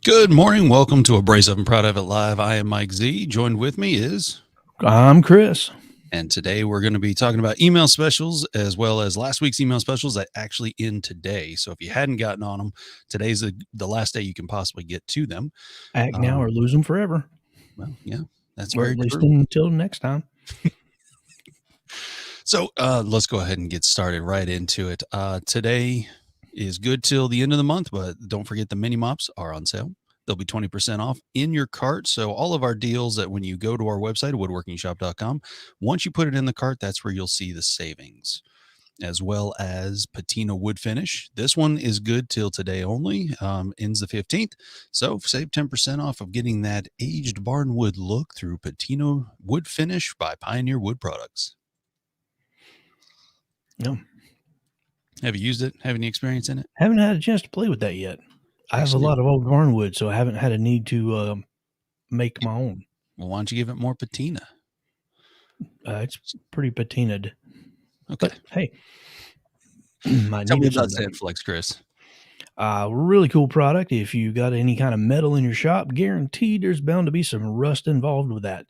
Good morning. Welcome to Abrasive and Proud of It Live. I am MikeZ. Joined with me is... I'm Chris. And today we're going to be talking about email specials as well as last week's email specials that actually end today. So if you hadn't gotten on them, today's the last day you can possibly get to them. Act now or lose them forever. Well, yeah, that's or very at least true. Until next time. So let's go ahead and get started right into it. Today is good till the end of the month, but don't forget the mini mops are on sale. They'll be 20% off in your cart. So all of our deals that when you go to our website, woodworkingshop.com, once you put it in the cart, that's where you'll see the savings, as well as patina wood finish. This one is good till today only, ends the 15th. So save 10% off of getting that aged barnwood look through patina wood finish by Pioneer Wood Products. No. Have you used it? Have any experience in it? Haven't had a chance to play with that yet. I have a lot of old barnwood, so I haven't had a need to make my own. Well, why don't you give it more patina? It's pretty patinaed. Okay. But hey, tell me about Sandflex, Chris. Really cool product. If you got any kind of metal in your shop, guaranteed there's bound to be some rust involved with that.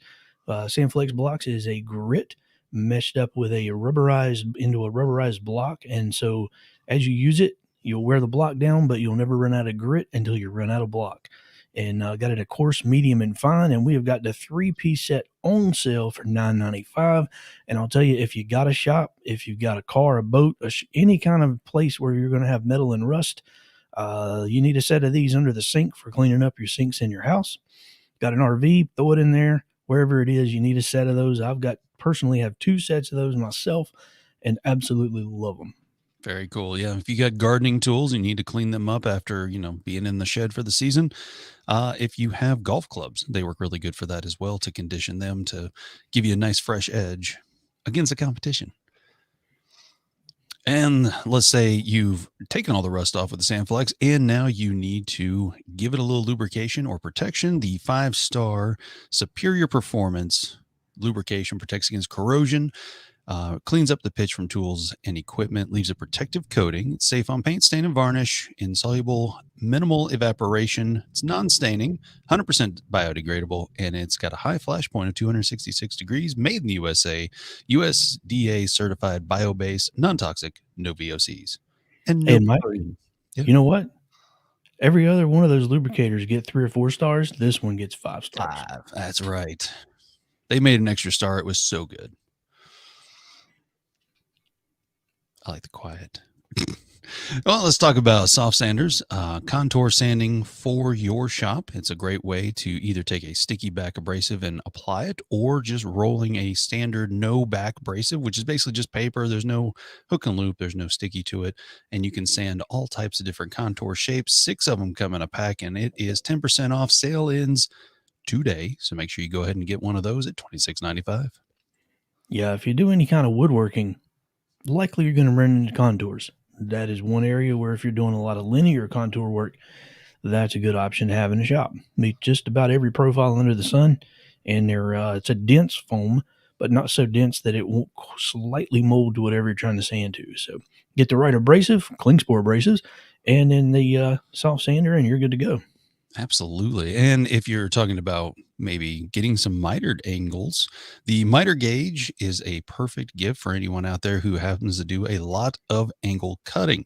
Sandflex blocks is a grit meshed up with a rubberized block, and so as you use it, you'll wear the block down, but you'll never run out of grit until you run out of block. And got it a coarse, medium, and fine, and we have got the 3-piece set on sale for $9.95. And I'll tell you, if you got a shop, if you've got a car, a boat, any kind of place where you're going to have metal and rust, you need a set of these under the sink for cleaning up your sinks in your house. Got an RV, throw it in there. Wherever it is, you need a set of those. Personally have 2 sets of those myself and absolutely love them. Very cool. Yeah. If you got gardening tools, you need to clean them up after, being in the shed for the season. If you have golf clubs, they work really good for that as well, to condition them to give you a nice fresh edge against the competition. And let's say you've taken all the rust off with the Sandflex, and now you need to give it a little lubrication or protection. The 5-star Superior Performance lubrication protects against corrosion, cleans up the pitch from tools and equipment, leaves a protective coating. It's safe on paint, stain, and varnish, insoluble, minimal evaporation. It's non-staining, 100% biodegradable, and it's got a high flash point of 266 degrees, made in the USA, USDA certified, bio-based, non-toxic, no VOCs. And no Mike, You know what? Every other one of those lubricators get 3 or 4 stars. This one gets 5 stars. 5. That's right. They made an extra star. It was so good. I like the quiet. Well, let's talk about soft sanders. Contour sanding for your shop. It's a great way to either take a sticky back abrasive and apply it, or just rolling a standard no back abrasive, which is basically just paper. There's no hook and loop. There's no sticky to it. And you can sand all types of different contour shapes. 6 of them come in a pack, and it is 10% off. Sale ends today. So make sure you go ahead and get one of those at $26.95. Yeah, if you do any kind of woodworking, likely you're going to run into contours. That is one area where if you're doing a lot of linear contour work, that's a good option to have in the shop. Meet just about every profile under the sun, and it's a dense foam, but not so dense that it won't slightly mold to whatever you're trying to sand to. So get the right abrasive, Klingspor abrasives, and then the soft sander, and you're good to go. Absolutely. And if you're talking about maybe getting some mitered angles, the miter gauge is a perfect gift for anyone out there who happens to do a lot of angle cutting.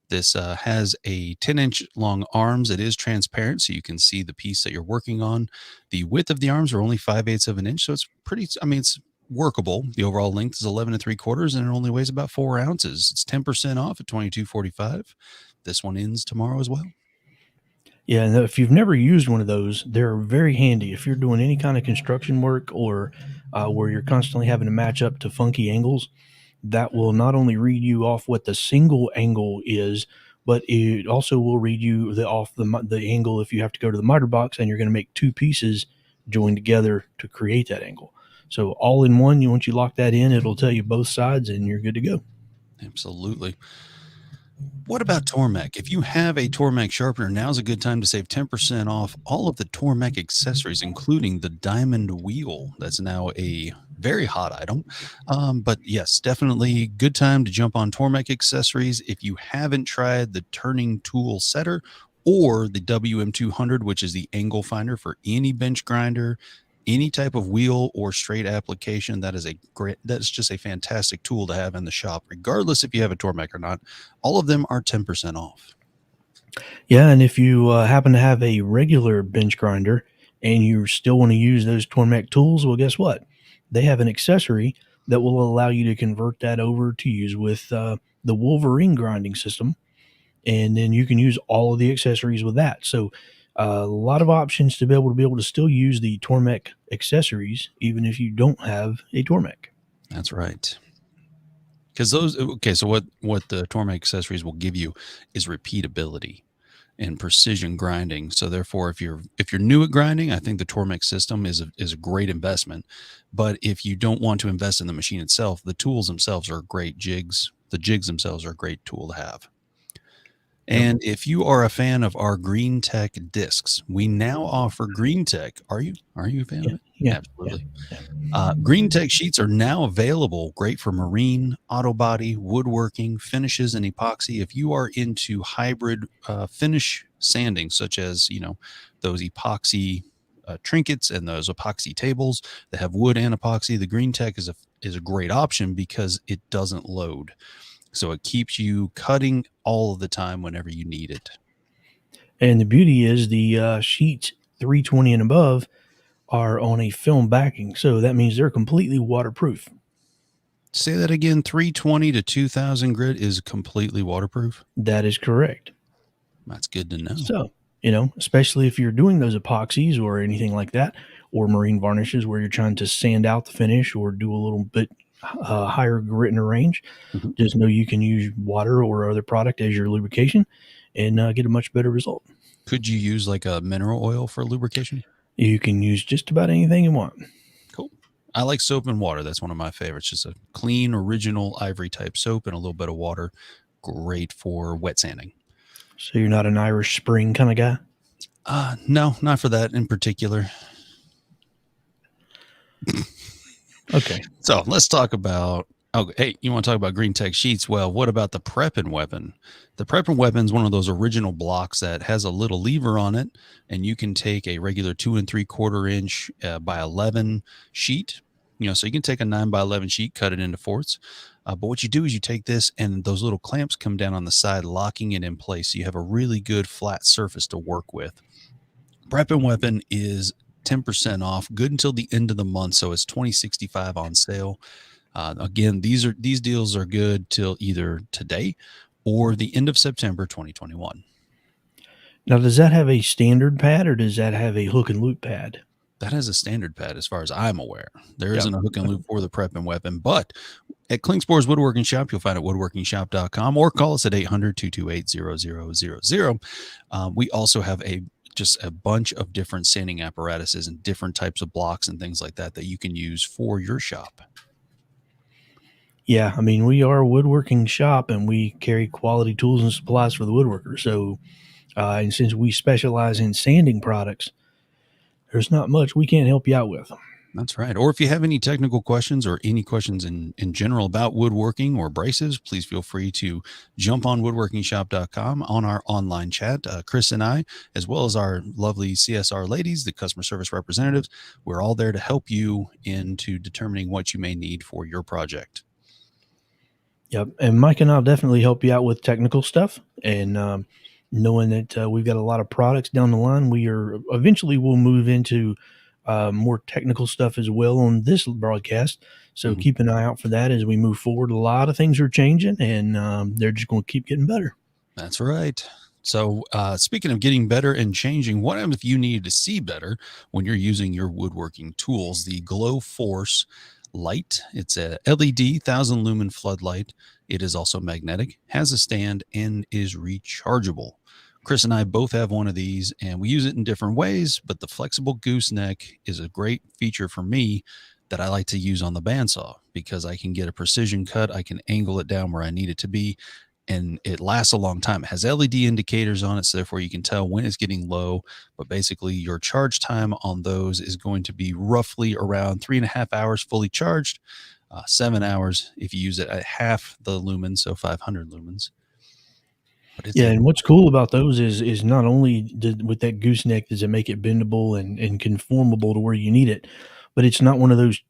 This has a 10-inch long arms. It is transparent, so you can see the piece that you're working on. The width of the arms are only 5/8 of an inch, so it's it's workable. The overall length is 11 3/4, and it only weighs about 4 ounces. It's 10% off at $22.45. This one ends tomorrow as well. Yeah, and if you've never used one of those, they're very handy. If you're doing any kind of construction work or where you're constantly having to match up to funky angles, that will not only read you off what the single angle is, but it also will read you the angle if you have to go to the miter box and you're going to make 2 pieces join together to create that angle. So all in one, once you lock that in, it'll tell you both sides and you're good to go. Absolutely. What about Tormek? If you have a Tormek sharpener, now's a good time to save 10% off all of the Tormek accessories, including the diamond wheel. That's now a very hot item. But yes, definitely good time to jump on Tormek accessories. If you haven't tried the turning tool setter or the WM200, which is the angle finder for any bench grinder, any type of wheel or straight application. That's just a fantastic tool to have in the shop, regardless if you have a Tormek or not. All of them are 10% off. Yeah, and if you happen to have a regular bench grinder and you still want to use those Tormek tools, well, guess what? They have an accessory that will allow you to convert that over to use with the Wolverine grinding system, and then you can use all of the accessories with that. So a lot of options to be able to still use the Tormek accessories, even if you don't have a Tormek. That's right. Because so what the Tormek accessories will give you is repeatability and precision grinding. So therefore, if you're new at grinding, I think the Tormek system is a great investment. But if you don't want to invest in the machine itself, the tools themselves are great jigs. The jigs themselves are a great tool to have. Yep. And if you are a fan of our Green Tech discs, we now offer Green Tech. Are you a fan of it? Yeah. Absolutely. Yeah. Green Tech sheets are now available, great for marine, auto body, woodworking, finishes, and epoxy. If you are into hybrid finish sanding, such as those epoxy trinkets and those epoxy tables that have wood and epoxy, the Green Tech is a great option because it doesn't load, so it keeps you cutting all of the time whenever you need it. And the beauty is the sheets 320 and above are on a film backing, so that means they're completely waterproof. Say that again. 320 to 2000 grit is completely waterproof. That is correct. That's good to know. So, especially if you're doing those epoxies or anything like that, or marine varnishes where you're trying to sand out the finish or do a little bit higher grit in the range, just know you can use water or other product as your lubrication and get a much better result. Could you use like a mineral oil for lubrication? You can use just about anything you want. Cool. I like soap and water. That's one of my favorites. Just a clean, original ivory type soap and a little bit of water. Great for wet sanding. So you're not an Irish Spring kind of guy? No, not for that in particular. Okay. So let's talk about, hey, you want to talk about Green Tech sheets? Well, what about the Preppin' Weapon? The Preppin' Weapon is one of those original blocks that has a little lever on it, and you can take a regular 2 3/4 inch by 11 sheet. So you can take a 9 by 11 sheet, cut it into fourths. But what you do is you take this, and those little clamps come down on the side, locking it in place. So you have a really good flat surface to work with. Preppin' Weapon is 10% off, good until the end of the month. So it's $20.65 on sale. Again, these deals are good till either today or the end of September 2021. Now, does that have a standard pad or does that have a hook and loop pad? That has a standard pad as far as I'm aware. There isn't a hook and loop for the Preppin' Weapon, but at Klingspor's Woodworking Shop, you'll find it at woodworkingshop.com or call us at 800-228-0000. We also have just a bunch of different sanding apparatuses and different types of blocks and things like that you can use for your shop. Yeah, I mean, we are a woodworking shop and we carry quality tools and supplies for the woodworker. So, and since we specialize in sanding products, there's not much we can't help you out with. That's right. Or if you have any technical questions or any questions in general about woodworking or abrasives, please feel free to jump on woodworkingshop.com on our online chat. Chris and I, as well as our lovely CSR ladies, the customer service representatives, we're all there to help you into determining what you may need for your project. Yep. And Mike and I'll definitely help you out with technical stuff. And knowing that we've got a lot of products down the line, we'll move into more technical stuff as well on this broadcast. So keep an eye out for that as we move forward. A lot of things are changing and they're just going to keep getting better. That's right. So speaking of getting better and changing, what if you need to see better when you're using your woodworking tools? The Glow Force light, it's a LED 1000 lumen floodlight. It is also magnetic, has a stand, and is rechargeable. Chris and I both have one of these, and we use it in different ways, but the flexible gooseneck is a great feature for me that I like to use on the bandsaw because I can get a precision cut. I can angle it down where I need it to be, and it lasts a long time. It has LED indicators on it, so therefore you can tell when it's getting low, but basically your charge time on those is going to be roughly around 3.5 hours fully charged, 7 hours if you use it at half the lumens, so 500 lumens. but it's Yeah, a and what's cool about those is not only with that gooseneck does it make it bendable and conformable to where you need it, but it's not one of those,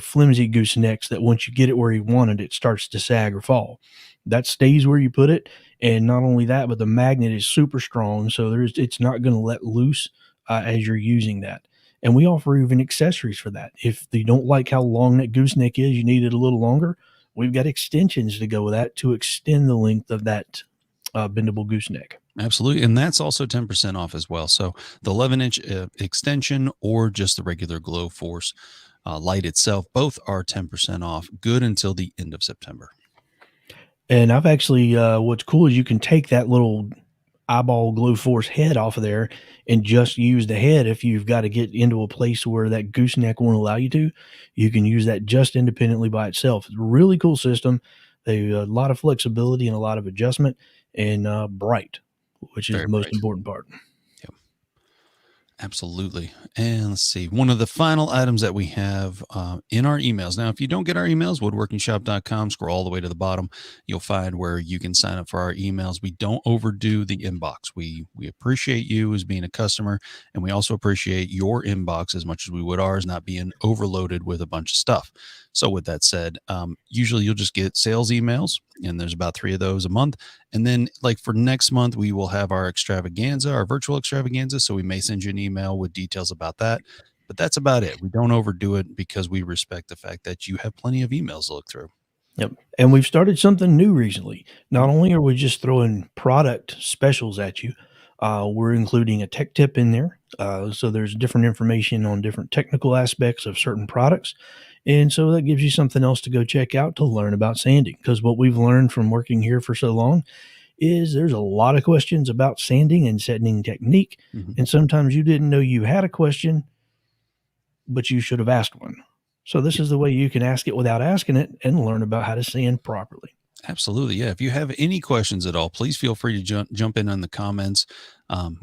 flimsy goosenecks that once you get it where you want it, it starts to sag or fall. That stays where you put it, and not only that, but the magnet is super strong, so it's not going to let loose as you're using that. And we offer even accessories for that. If you don't like how long that gooseneck is, you need it a little longer. We've got extensions to go with that to extend the length of that bendable gooseneck. absolutely. And that's also 10% off as well. So the 11-inch extension or just the regular Glow Force light itself, both are 10% off, good until the end of September. And I've actually, what's cool is you can take that little eyeball glue force head off of there and just use the head. If you've got to get into a place where that gooseneck won't allow you to, you can use that just independently by itself. It's a really cool system. They a lot of flexibility and a lot of adjustment, and bright, which is Very the most bright. important part. Yep. Absolutely. And let's see. One of the final items that we have in our emails. Now, if you don't get our emails, woodworkingshop.com, scroll all the way to the bottom. You'll find where you can sign up for our emails. We don't overdo the inbox. We appreciate you as being a customer, and we also appreciate your inbox as much as we would ours not being overloaded with a bunch of stuff. So, with that said, usually you'll just get sales emails, and there's about 3 of those a month. And then, like for next month, we will have our extravaganza, our virtual extravaganza. So we may send you an email with details about that. But that's about it. We don't overdo it because we respect the fact that you have plenty of emails to look through. Yep. And we've started something new recently. Not Mhm. only are we just throwing product specials at you, we're including a tech tip in there. So there's different information on different technical aspects of certain products. And so that gives you something else to go check out to learn about sanding. Because what we've learned from working here for so long is there's a lot of questions about sanding and sanding technique. Mhm. And sometimes you didn't know you had a question, but you should have asked one. So this is the way you can ask it without asking it and learn about how to sand properly. Absolutely. Yeah. If you have any questions at all, please feel free to jump in on the comments.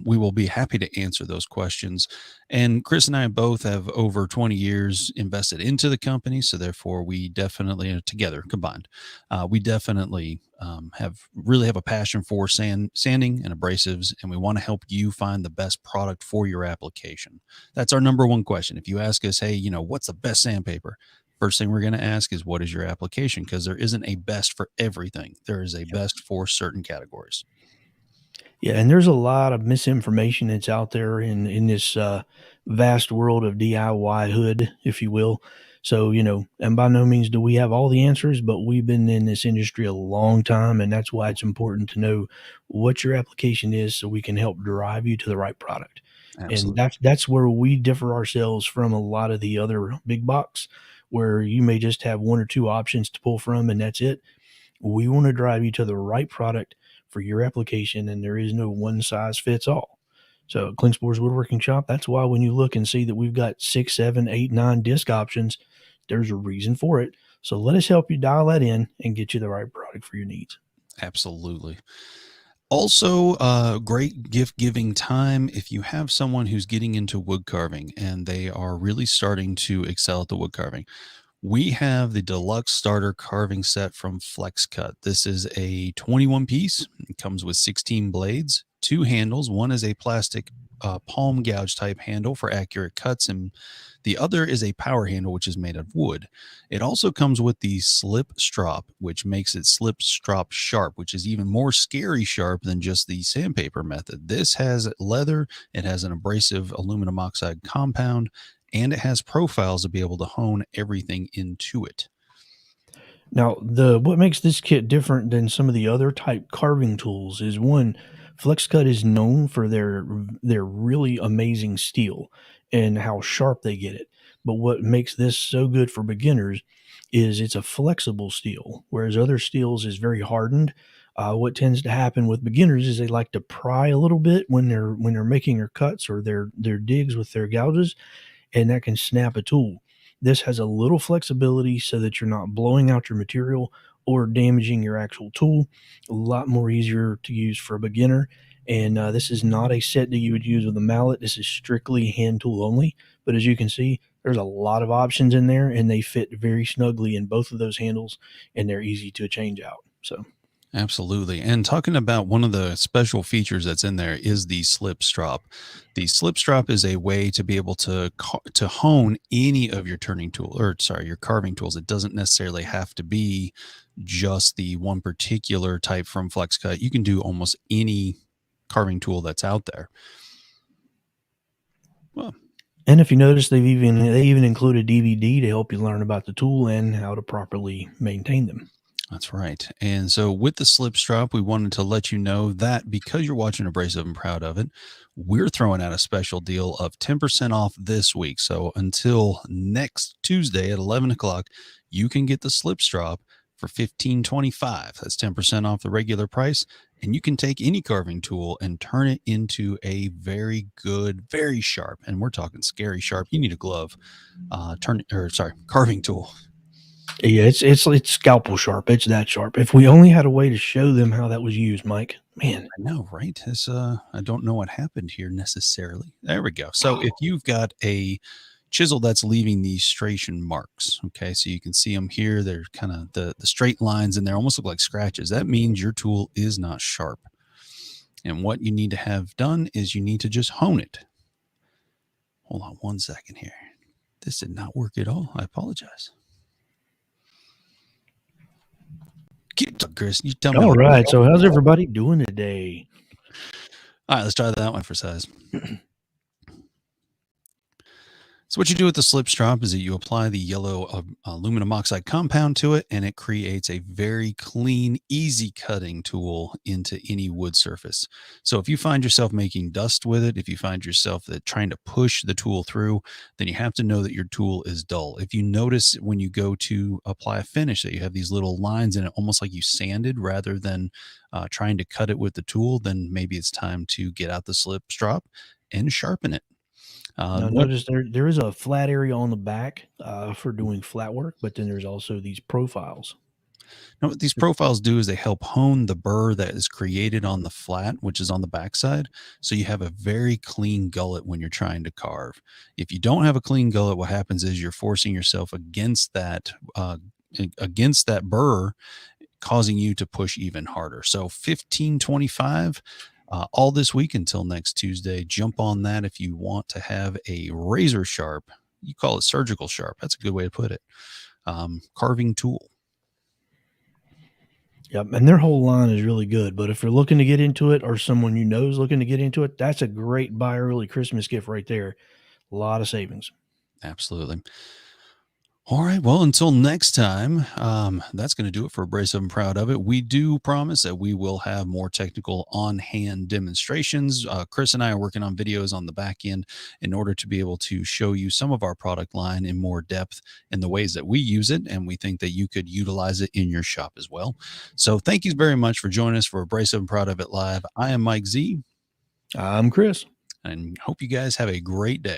We will be happy to answer those questions. And Chris and I both have over 20 years invested into the company. So, therefore, we definitely, together combined, we definitely have a passion for sanding and abrasives. And we want to help you find the best product for your application. That's our number one question. If you ask us, hey, what's the best sandpaper? First thing we're going to ask is what is your application? Because there isn't a best for everything. There is a best for certain categories. Yeah, and there's a lot of misinformation that's out there in this vast world of DIY hood, if you will. So, and by no means do we have all the answers, but we've been in this industry a long time, and that's why it's important to know what your application is so we can help drive you to the right product. And Absolutely. that's where we differ ourselves from a lot of the other big box, where you may just have one or two options to pull from, and that's it. We want to drive you to the right product for your application, and there is no one size fits all. So, Klingspor's Woodworking Shop, that's why when you look and see that we've got 6, 7, 8, 9 disc options, there's a reason for it. So, let us help you dial that in and get you the right product for your needs. Absolutely. Also, great gift giving time. If you have someone who's getting into wood carving and they are really starting to excel at the wood carving, we have the deluxe starter carving set from FlexCut. This is a 21 piece. It comes with 16 blades, 2 handles. One is a plastic palm gouge type handle for accurate cuts, and the other is a power handle, which is made of wood. It also comes with the slip strop, which makes it slip strop sharp, which is even more scary sharp than just the sandpaper method. This has leather, it has an abrasive aluminum oxide compound, and it has profiles to be able to hone everything into it. Now, the what makes this kit different than some of the other type carving tools is one, FlexCut is known for their really amazing steel and how sharp they get it. But what makes this so good for beginners is it's a flexible steel, whereas other steels is very hardened. What tends to happen with beginners is they like to pry a little bit when they're making their cuts or their digs with their gouges, and that can snap a tool. This has a little flexibility so that you're not blowing out your material or damaging your actual tool. A lot more easier to use for a beginner. And this is not a set that you would use with a mallet. This is strictly hand tool only. But as you can see, there's a lot of options in there, and they fit very snugly in both of those handles, and they're easy to change out. So Absolutely. And talking about one of the special features that's in there is the slip strop. The slip strop is a way to be able to to hone any of your turning tool, or sorry, your carving tools. It doesn't necessarily have to be just the one particular type from FlexCut. You can do almost any carving tool that's out there. Well, And if you notice, they even include a DVD to help you learn about the tool and how to properly maintain them. that's right. And so with the slip strop, we wanted to let you know that because you're watching Abrasive and Proud of It, we're throwing out a special deal of 10% off this week. So until next Tuesday at 11 o'clock, you can get the slip strop for $15.25. That's 10% off the regular price. And you can take any carving tool and turn it into a very good, very sharp, and we're talking scary sharp. You need a glove, carving tool. Yeah, it's scalpel sharp. It's that sharp. If we only had a way to show them how that was used, Mike, man. I know, right? I don't know what happened here necessarily. There we go. So if you've got a chisel that's leaving these striation marks, okay, so you can see them here. They're kind of the straight lines, and they almost look like scratches. That means your tool is not sharp. And what you need to have done is you need to just hone it. Hold on one second here. This did not work at all. I apologize. Keep talking, Chris. You tell me. All right. So how's everybody doing today? All right, let's try that one for size. So what you do with the slip strop is that you apply the yellow aluminum oxide compound to it, and it creates a very clean, easy cutting tool into any wood surface. So if you find yourself making dust with it, if you find yourself that trying to push the tool through, then you have to know that your tool is dull. If you notice when you go to apply a finish that you have these little lines in it, almost like you sanded rather than trying to cut it with the tool, then maybe it's time to get out the slip strop and sharpen it. Now, notice there is a flat area on the back for doing flat work, but then there's also these profiles. Now, what these profiles do is they help hone the burr that is created on the flat, which is on the backside. So you have a very clean gullet when you're trying to carve. If you don't have a clean gullet, what happens is you're forcing yourself against that burr, causing you to push even harder. So 15.25 all this week until next Tuesday. Jump on that if you want to have a razor sharp. You call it surgical sharp. That's a good way to put it. Carving tool. Yep, and their whole line is really good. But if you're looking to get into it, or someone you know is looking to get into it, that's a great buy early Christmas gift right there. A lot of savings. Absolutely. All right. Well, until next time, that's going to do it for Abrasive and Proud of It. We do promise that we will have more technical on-hand demonstrations. Chris and I are working on videos on the back end in order to be able to show you some of our product line in more depth in the ways that we use it, and we think that you could utilize it in your shop as well. So thank you very much for joining us for Abrasive and Proud of It Live. I am MikeZ. I'm Chris. And hope you guys have a great day.